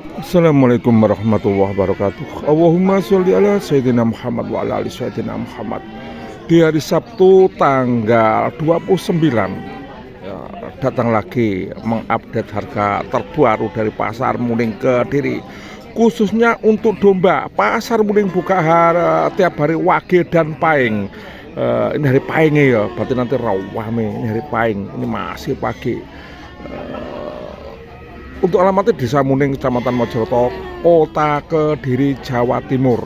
Assalamualaikum warahmatullahi wabarakatuh. Allahumma sholli ala Sayyidina Muhammad wa ala ali Sayyidina Muhammad. Di hari Sabtu tanggal 29 ya, datang lagi mengupdate harga terbaru dari Pasar Muning Kediri, khususnya untuk domba. Pasar Muning buka tiap hari Wage dan Pahing. Ini hari Pahingnya ya, berarti nanti rawame. Ini hari Pahing, ini masih pagi. Untuk alamatnya Desa Muning, Kecamatan Mojokerto, Kota Kediri, Jawa Timur.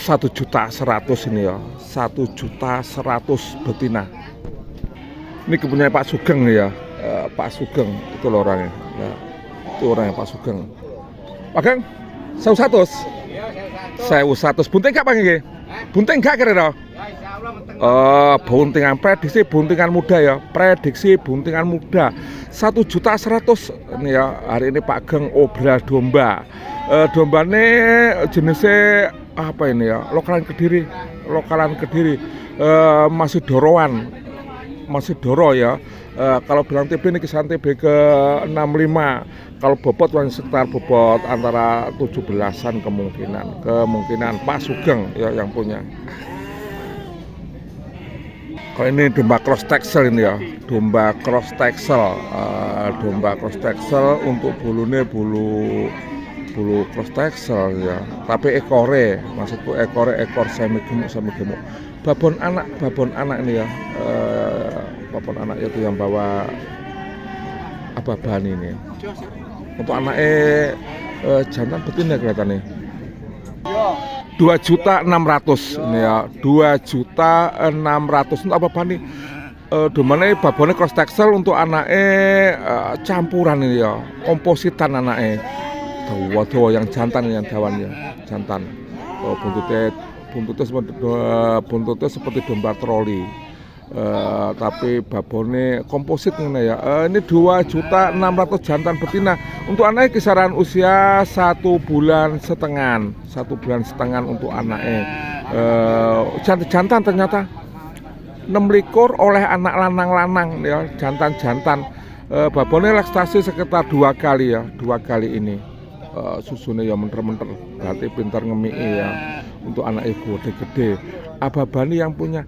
1.100.000 ini ya, 1.100.000 betina. Ini kepunyaan Pak Sugeng ya, Pak Sugeng itu loh orangnya. Ya, itu orangnya Pak Sugeng. Pak Geng, 1.100. 1.100. Bunting gak Pak Geng? Bunting gak kira-kira? Buntingan, prediksi buntingan muda ya, prediksi buntingan muda 1.100.000 ini ya. Hari ini Pak Geng obral domba. Domba ini jenisnya apa ini ya, lokalan Kediri, masih doroan, masih doro ya. Kalau bilang TB ini kisaran TB ke 65, kalau bobot sekitar bobot antara 17-an kemungkinan Pak Sugeng ya yang punya. Kalau ini domba cross texel ini ya, domba cross texel untuk bulunya bulu cross texel ya. Tapi ekore, maksudku ekor semi gemuk. Babon anak ini ya, babon anak itu yang bawa apa bahan ini. Untuk anaknya jantan betina kelihatannya. 2.600.000 ini ya, 2.600.000 untuk apa bani? Domane babone cross texel, untuk anaknya campuran ini ya, kompositan anaknya. Dawa yang jantan, yang dawannya jantan. Buntutnya seperti domba troli. Tapi babone komposit ini ya. Ini 2.600.000 jantan betina. Untuk anaknya kisaran usia 1 bulan setengah untuk anaknya. Jantan ternyata 6 likur oleh anak lanang ya, jantan. Babone laktasi sekitar 2 kali ya, 2 kali ini. Susunya ya menter-menter, berarti pintar ngemiki ya. Untuk anak ibu gede. Ababani yang punya.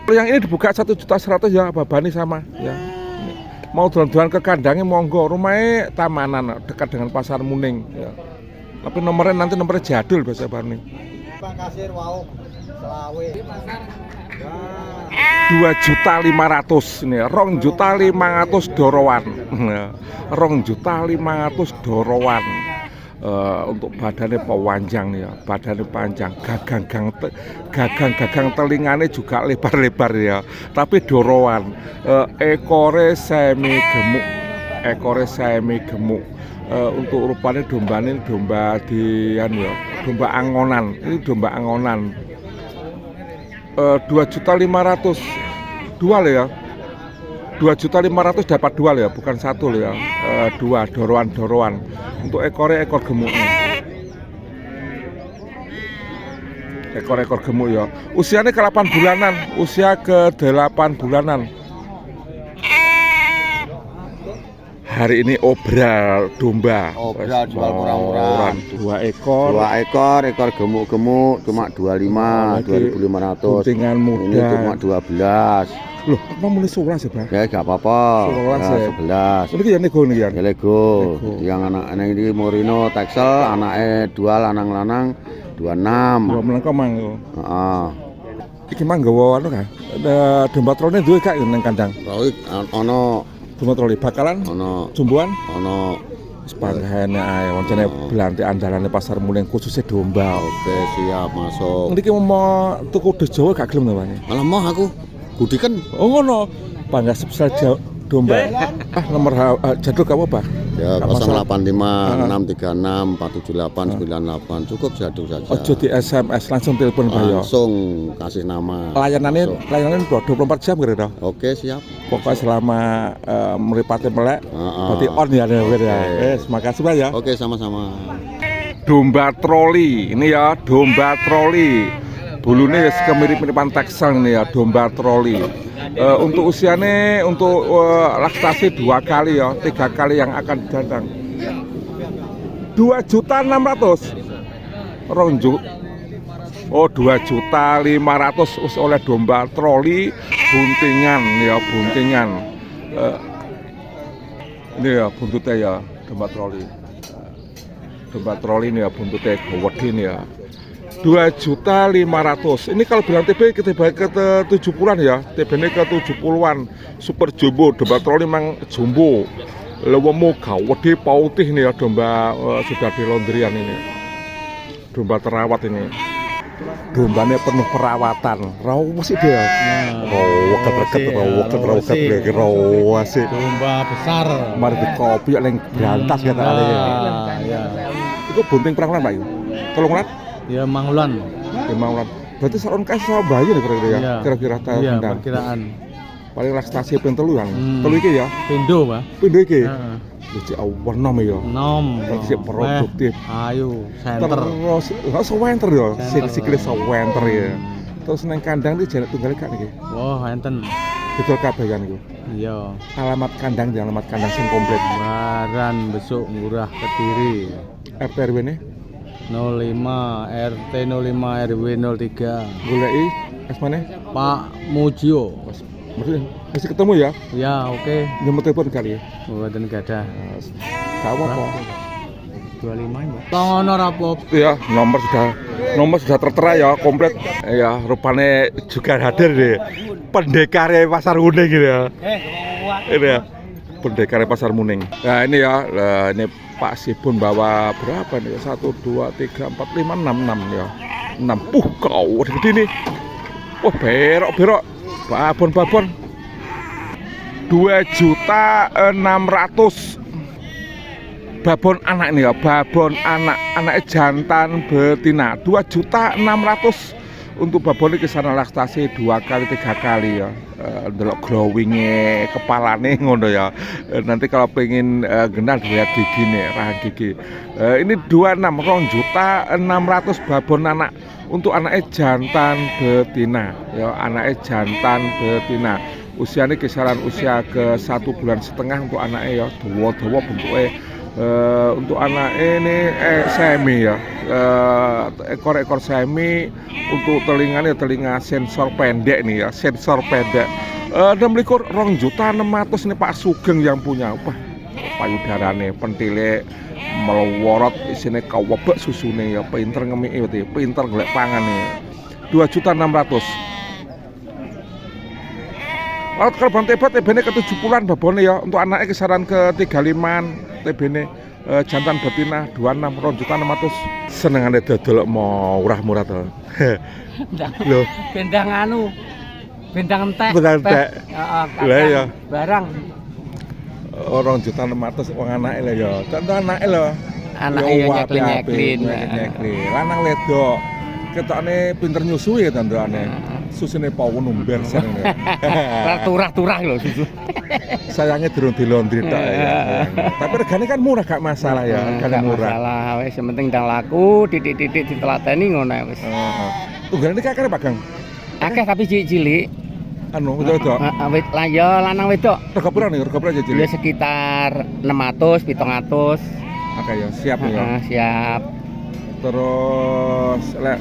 Yang ini dibuka 1.100.000 ya, Babani sama ya. Mau jalan-jalan ke kandangnya monggo, rumahnya tamanan dekat dengan Pasar Muning ya. Tapi nomornya jadul biasa Bani. Pak Kasir wow. Selawe. 2.500.000 ini, 2.500.000 dorowan. 2.500.000 dorowan. Untuk badannya panjang ya, gagang telinganya juga lebar-lebar ya, tapi dorowan. Ekore semi gemuk. Untuk rupanya domba ini domba domba angonan. Ini domba angonan. 2.500.000 dual ya. 2.500.000 dapat dual ya, bukan satu ya. Dua doroan. Untuk ekor gemuknya. Ekor gemuk ya. Usianya ke 8 bulanan, usia ke 8 bulanan. Hari ini obral domba. Obral jual murah-murah. 2 ekor. 2 ekor gemuk cuma 25.500. Buntingan muda. Ini cuma 12. Loh, apa mulai 11 ya, Bang? Ya enggak apa-apa. 11 ya. 11. Ini ya nego nih ya. Ya lego. Yang anak ini Morino Texel, anaknya 2 lanang-lanang 26. 26 komang yo. Heeh. Iki mang nggawa anu kan. Domba trolnya duwe kak nang kandang. Ono domba troli bakalan ono jumbuan ono sepangkane ae wancane belanti andalane Pasar Muning khususnya domba. Oke, siap masuk. Niki mau tuku des Jawa gak gelem to, Bang? Malah mau aku. Budi kan ngono. Bangga spesial domba. Nomor jadul kamu apa? Ya 085 636 478 98. Cukup jadul saja. Ojo di SMS, langsung telepon Pak yo. Langsung kasih nama. Layanannya 24 jam kira-kira. Oke, siap. Pokoknya selama meripati melek berarti on ya. Wes, makasih Pak ya. Oke, sama-sama. Domba troli. Ini ya, domba troli. Bulunya ya mirip-miripan Texel ini ya, domba troli. Untuk usianya, untuk laktasi 2 kali ya, 3 kali yang akan datang. 2.600.000. Oh, 2.500.000 wis oleh domba troli buntingan ya, buntingan. Ini ya buntutnya ya, domba troli. Domba troli ini ya buntutnya gede ini ya. 2.500.000. Ini kalau bilang TB kita balik ke 70-an ya. TB ini ke 70-an. Super jumbo, domba troli memang jumbo. Lewemu gede putih nih ya, domba sudah di laundryan ini. Domba terawat ini. Dombanya penuh perawatan. Rawa sih dia. Rawa ketreket rawa sih. Domba besar. Mari di kopi yang berantas ya kali ya. Ya. Itu bunting perang Pak. Tolong Rat. Ya Mangluan. Berarti seorang kasih sama bayi nih kira-kira ya. Iya. Kira-kira tahun. Iya, perkiraan. Paling laktasi ping telu yang. Telu iki ya. Pindo, Pak. Pindo iki. Heeh. Jadi awal nom ya. Nom. Berarti produktif. Ayo, center. Terus sewenter ya. Center. Sikile sewenter ya. Terus nang kandang iki jalan tunggal kan iki. Wah, enten. Betul kabeh kan iku. Iya. Alamat kandang sing komplit. Baran besok murah Kediri. RT RW ne 05 RT 05 RW 03. goleki es mana? Pak Mujio. Masih ketemu ya? Ya, oke. Nomor telepon kali ya. Mboten gadah. Gak apa-apa. 25 ya. Tono rapop. Ya, nomor sudah tertera ya, komplit. Ya, rupanya juga hadir deh. Pendekar Pasar Muning gitu ya. Ini ya. Pendekar Pasar Muning. Nah, ini ya, ini Pak Sibun bawa berapa nih? 1 2 3 4 5 6 ya. 6. Kau gede nih. Wah, berok. Babon 2.600.000. Babon anak nih ya, babon anaknya jantan betina 2.600.000. Untuk babon ini kisaran laktasi 2 kali 3 kali ya. Delok glowingnya kepalane ngono ya. Nanti kalau pengen genah lihat gigi nih, rahang gigi. Ini 2.600.000 babon anak. Untuk anaknya jantan betina ya, anaknya jantan betina. Usianya kisaran usia ke 1,5 bulan untuk anaknya ya, dawa bentuknya. Untuk anak ini semi ya, ekor semi. Untuk telinganya telinga sensor pendek nih ya, sensor pendek. 2.600.000 ini Pak Sugeng yang punya. Wah, payudarane pentile melorot isine kawebek susune ya, pinter ngemiki ya, pinter golek pangan ya. 2.600.000. Kalau bang TB-nya ke 70-an babone ya. Untuk anaknya kisaran ke 35-an TB-nya. Jantan betina 2.600.000. Senengane dodol murah-murah to. Lho, Bendang anu. Bendang entek. Bendang entek. Heeh. Lah ya. Barang. 2.600.000 wong anake lho ya. Contoh anake lho. Anake yo nyeklin. Lanang wedok. Ketokne pinter nyusui ya tandane. Susune pawon umber seneng. Turah-turah lho susu. Sayangnya durung dilondri tok ya. Tapi regane kan murah, gak masalah ya. Regane murah. Masalah wis penting ndang laku, titik-titik ditelateni ngono wis. Heeh. Tunggal iki kakek Pak Gang. Akeh tapi cilik-cilik. Anu wedok. Lah ya lanang wedok. Rega pira nih? Rega pira aja Ya cilik? sekitar 600, 700. Oke ya, siap ya. Siap. Terus lek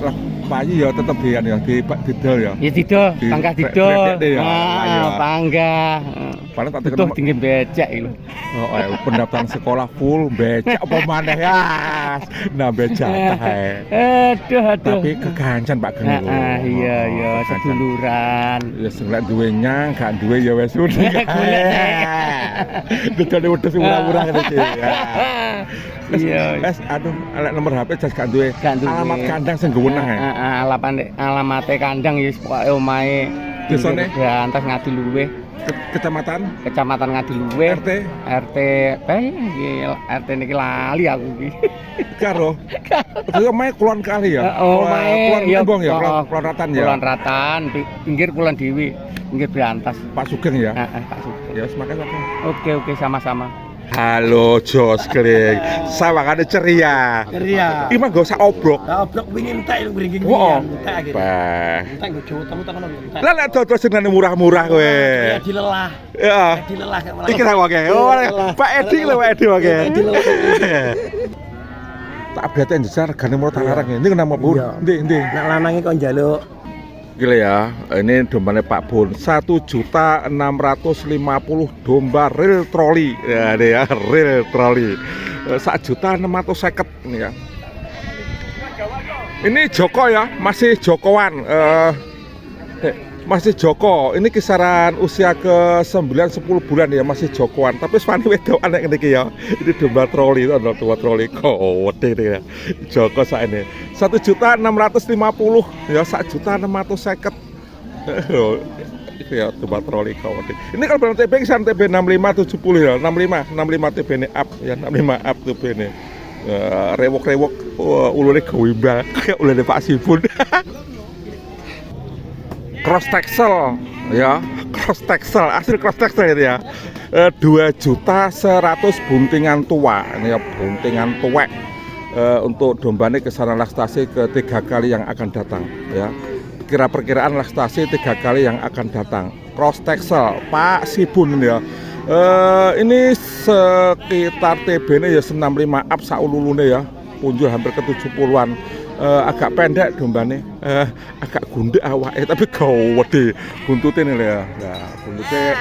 payu ya tetep dian ya, didol ya. Ya didol, panggah didol. ya. Panggah. Paling tak Butuh tinggi becek iki lho. Oh, pendaftaran sekolah full becak apa maneh ya. Nah, becak Aduh. Tapi kegancan Pak Gang. Iya, seduluran. Ya sing lek duwe nyang, gak duwe ya wis udah. Dicane wedhus murah-murah ngene iki. Iya. Wes aduh, lek nomor HP jas gak duwe. Alamat kandang sing nggonah ya. Alamate kandang ya pokoke omahe Desane Brantas Ngadiluwih. Kecamatan Ngadiluwih. RT RT niki lali aku iki. karo. Itu omahe kulon kali ya. Omahe ya kulon ratan ya. Kulon ratan, pinggir kulon Dewi, pinggir Brantas. Pak Sugeng ya. Pak Sugeng. Ya semakin Oke, sama-sama. Halo Jos Kling, sawangane ceria. Iki mah gak usah obrok. Obrok wingi entek ngringing. Oh. Entek akhirnya. Bah. Entek nggo Jawa Tengah ngono entek. Lah lek dodol senengane murah-murah kowe. Ya dilelah. Ya. Dilelah gak malah. Iki ra wae. Oh, Pak Edi lho Pak Edi wae. tak update njajal regane murah larang ya. Ini kenapa Bun? Iya. Ndi. Nek lanange kok njaluk Gila ya, ini dombanya Pak Bun 1.650.000 domba real troli ya, ini ya real troli 1.650.000 ini ya. Ini Joko ya, masih Jokowan, masih Joko. Ini kisaran usia ke 9-10 bulan ya, masih Jokowan. Tapi Swani wedokan nek ngene iki ya. Ini domba troli itu adalah domba troli kode ini ya. Joko saat ini 1.650.000 ya, 1.650.000 ya domba troli kode. Ini kalau bilang TB kisaran TB 65 70 ya, 65 TB ini up ya, 65 up TB ini. Rewok-rewok ulune gawimbal kayak ulune Pak Sibun. Cross texel ya, cross texel, hasil cross texel itu ya. 2.100.000 buntingan tua ini ya, buntingan tuwek. Untuk domba ini kisaran laktasi ke 3 kali yang akan datang ya. Perkiraan laktasi 3 kali yang akan datang. Cross texel Pak Sibun ini ya. Ini sekitar TB-nya ya 95 up saululune ya, punjul hampir ke 70-an. Agak pendek dombane, agak gundek awake tapi gawede buntutnya nih ya. Nah, buntutnya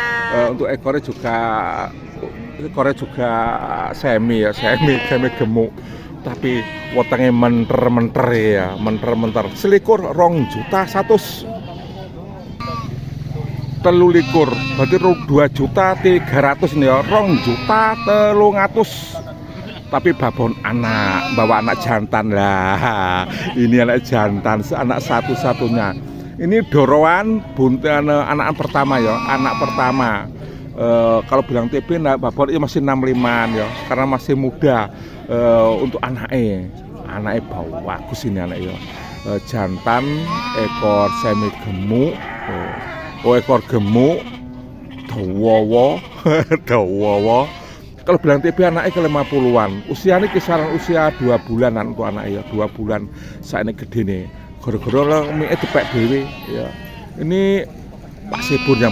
untuk ekornya juga semi gemuk. Tapi wetenge menter ya, menter. Selikur 2.100.000. 23, berarti 2.300.000 ini ya, 2.300.000. Tapi babon anak, bawa anak jantan lah. Ini anak jantan, anak satu-satunya. Ini doroan buntan anak pertama ya, anak pertama. Kalau bilang TB, nah, babon ini masih 65 ya, karena masih muda. Untuk anaknya bagus ini anak ya. Jantan, ekor semi gemuk. Ekor gemuk, dawa. Kalau bilang TB anaknya ke 50-an. Usianya kisaran usia 2 bulanan untuk anaknya, 2 bulan. Saat ini gede nih. Gara-gara lah mie dipek dewe ya. Ini Pak Sibun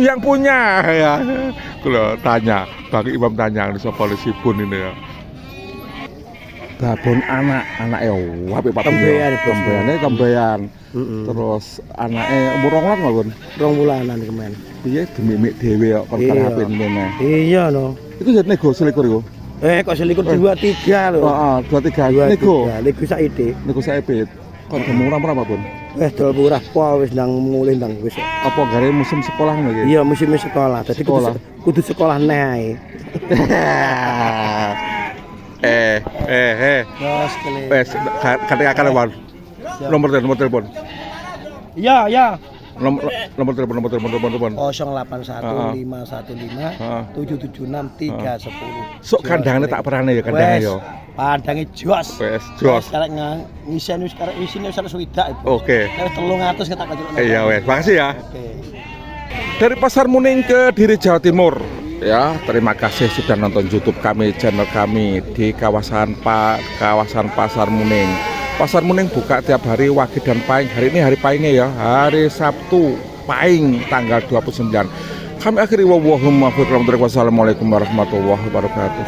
yang punya ya. Kalau tanya, Bang Imam tanya ini siapa Sibun ini ya. Babon anak ya, apik Pak tembeyan. Terus anaknya umur 2 bulan nggak Bun? 2 bulanan kemarin. Iya demik dhewe kok kon karepin ngene. Iya no. Itu jadi nego selikur iku. Kok selikur 2-3 lho. Heeh, 2-3 nego. Nego saiki. Nego saiki. Kon gemurah berapa Bun? Dol murah po wis nang mulih nang wis. Apa gare musim sekolah ngono iki? Iya, musim sekolah. Dadi kudu sekolah neh. Terus kele. Wes kate-kate Bun. Nomor telepon. Iya. Nomor telepon. 081 515 776 310. Sok kandangane tak perane ya kandangane yo. Pandange jos. Wes jos. Sekarang ngisen wis karek isine wis swidak. Oke. Wis 300 ketak kajul. Iya wes, makasih ya. Oke. Dari Pasar Muning ke Diri Jawa Timur ya, terima kasih sudah nonton YouTube kami, channel kami di kawasan Pasar Muning. Pasar Muning buka tiap hari Wage dan Pahing. Hari ini hari Pahingnya ya, hari Sabtu Pahing tanggal 29. Kami akhiri wassalamualaikum warahmatullahi wabarakatuh.